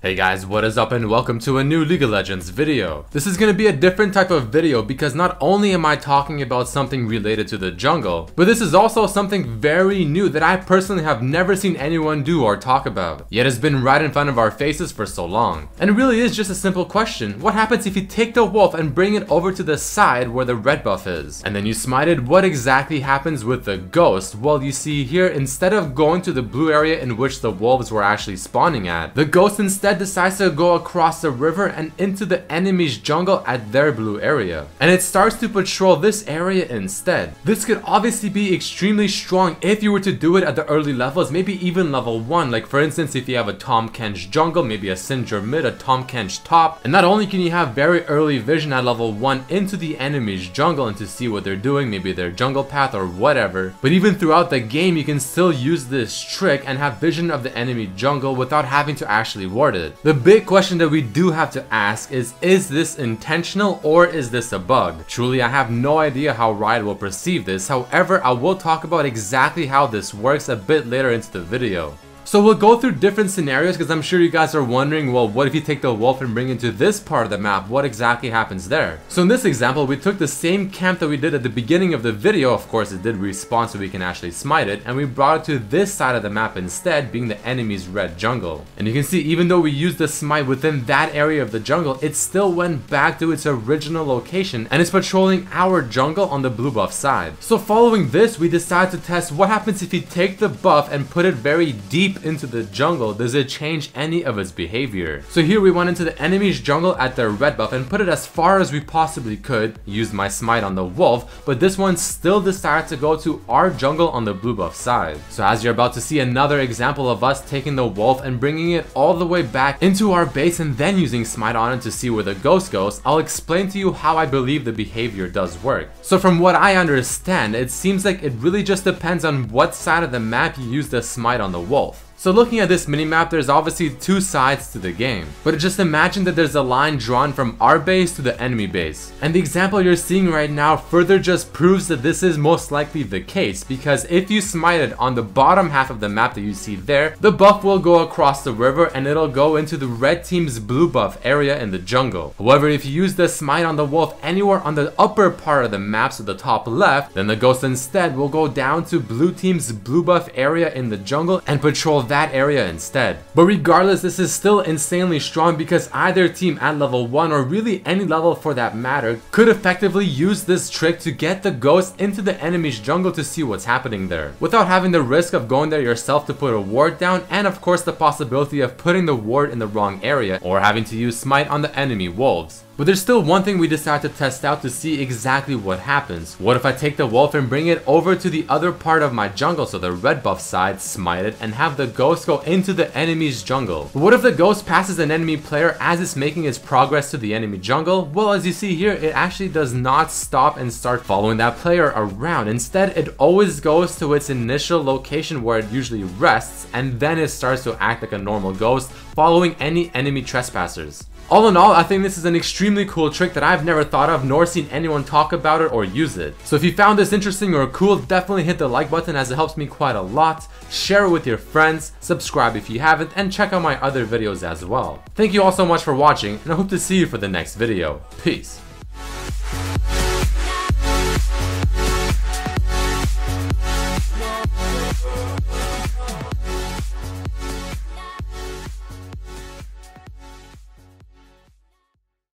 Hey guys, what is up and welcome to a new League of Legends video. This is going to be a different type of video because not only am I talking about something related to the jungle, but this is also something very new that I personally have never seen anyone do or talk about. Yet it's been right in front of our faces for so long. And it really is just a simple question. What happens if you take the wolf and bring it over to the side where the red buff is? And then you smite it, what exactly happens with the ghost? Well, you see here, instead of going to the blue area in which the wolves were actually spawning at, the ghost instead decides to go across the river and into the enemy's jungle at their blue area. And it starts to patrol this area instead. This could obviously be extremely strong if you were to do it at the early levels, maybe even level 1. Like for instance, if you have a Tahm Kench jungle, maybe a Syndra mid, a Tahm Kench top. And not only can you have very early vision at level 1 into the enemy's jungle and to see what they're doing, maybe their jungle path or whatever, but even throughout the game you can still use this trick and have vision of the enemy jungle without having to actually ward it. The big question that we do have to ask is this intentional or is this a bug? Truly, I have no idea how Riot will perceive this. However, I will talk about exactly how this works a bit later into the video. So we'll go through different scenarios because I'm sure you guys are wondering, well, what if you take the wolf and bring it to this part of the map? What exactly happens there? So in this example, we took the same camp that we did at the beginning of the video. Of course, it did respawn so we can actually smite it, and we brought it to this side of the map instead, being the enemy's red jungle. And you can see, even though we used the smite within that area of the jungle, it still went back to its original location and is patrolling our jungle on the blue buff side. So following this, we decided to test what happens if you take the buff and put it very deep into the jungle. Does it change any of its behavior? So here we went into the enemy's jungle at their red buff and put it as far as we possibly could, used my smite on the wolf, but this one still decided to go to our jungle on the blue buff side. So as you're about to see another example of us taking the wolf and bringing it all the way back into our base and then using smite on it to see where the ghost goes, I'll explain to you how I believe the behavior does work. So from what I understand, it seems like it really just depends on what side of the map you use the smite on the wolf. So looking at this minimap, there's obviously two sides to the game. But just imagine that there's a line drawn from our base to the enemy base. And the example you're seeing right now further just proves that this is most likely the case, because if you smite it on the bottom half of the map that you see there, the buff will go across the river and it'll go into the red team's blue buff area in the jungle. However, if you use the smite on the wolf anywhere on the upper part of the map, so the top left, then the ghost instead will go down to blue team's blue buff area in the jungle and patrol that area instead. But regardless, this is still insanely strong because either team at level 1 or really any level for that matter could effectively use this trick to get the ghost into the enemy's jungle to see what's happening there, without having the risk of going there yourself to put a ward down, and of course the possibility of putting the ward in the wrong area or having to use smite on the enemy wolves. But there's still one thing we decided to test out to see exactly what happens. What if I take the wolf and bring it over to the other part of my jungle, so the red buff side, smite it, and have the ghost go into the enemy's jungle? But what if the ghost passes an enemy player as it's making its progress to the enemy jungle? Well, as you see here, it actually does not stop and start following that player around. Instead, it always goes to its initial location where it usually rests, and then it starts to act like a normal ghost, following any enemy trespassers. All in all, I think this is an extremely cool trick that I've never thought of nor seen anyone talk about it or use it. So if you found this interesting or cool, definitely hit the like button as it helps me quite a lot. Share it with your friends, subscribe if you haven't, and check out my other videos as well. Thank you all so much for watching, and I hope to see you for the next video. Peace.